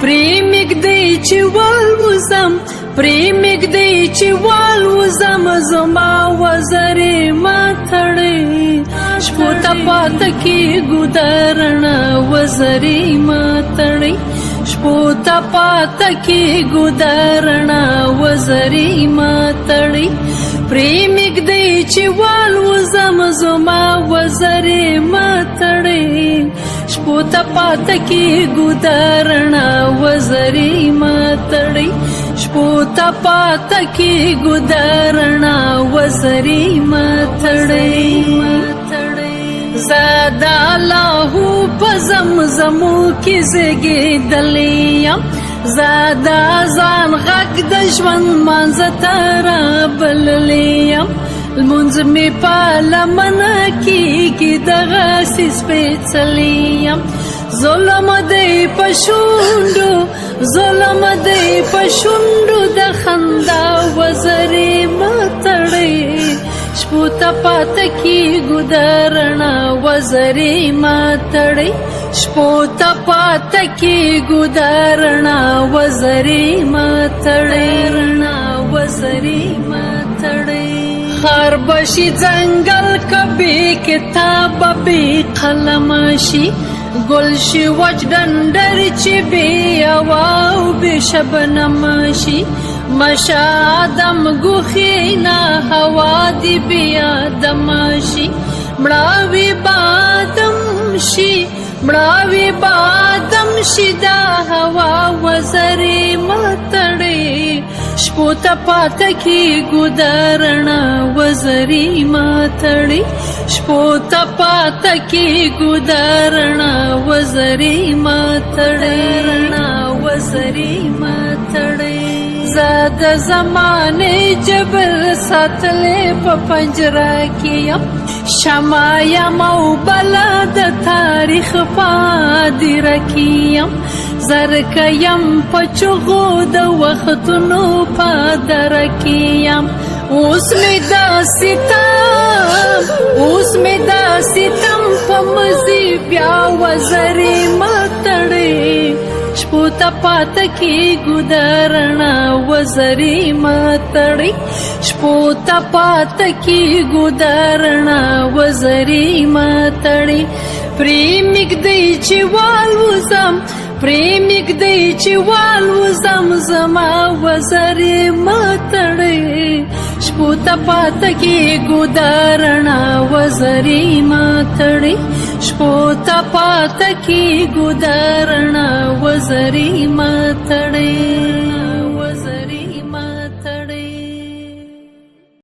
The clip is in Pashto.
پریمږدی چې والوزم پریمږدی چې والوزم زما وزرې ماتړې شپو ته پاته کېږو د رڼا وزرې ماتړې شپو ته پاته کېږو د رڼا وزرې ماتړې پریمږدی چې والوزم زما وزرې ماتړې شپو ته پاته کېږو د رڼا وزرې ماتړې شپو ته پاته کېږو د رڼا وزرې ماتړې زه د الله په زمزمو کې زیږېدلې یم زه د ځان غږ د ژوند منځ ته رابللې یم لمونځ مې په لمنه کېږي دغسې سپېڅلی یم ظلم دی په شونډو ظلم دی په شونډو د خندا وزرې ماتړې شپو ته پاته کېږو د رڼا وزرې ماتړې شپو ته پاته کېږو د رڼا وزرې ماتړې رڼا وزرې ماتړې خار بشي ځنګل که بې کتابه بې قلمه شي ګل شي وچ ډنډر چې بې هوا او بې شبنمه شي مشه آدم ګوښې نه هوا دې بې آدمه شي مړاوي بادم شي مړاوي بادم شي دا هوا وزرې ماتړې شپو ته پاته کېږو د رڼا وزرې ماتړې شپو ته پاته کېږو د رڼا وزرې ماتړې رڼا وزرې ماتړې زه د زمانې جبر ساتلې په پنجره کې یم شمع یم او بله د تاریخ په هدیره کې یم زرکه یم په چغو د وختونو په دره کې یم اوس مې دا ستم په مزي بیا وزرې ماتړې شپو ته پاته کېږو د رڼا وزرې ماتړې شپو ته پاته کېږو د رڼا وزرې ماتړې پریمږدی چې والوزم پریمږدی چې والوزم زما وزرې ماتړې شپو ته پاته کېږو د رڼا وزرې ماتړې شپو ته پاته کېږو د رڼا وزرې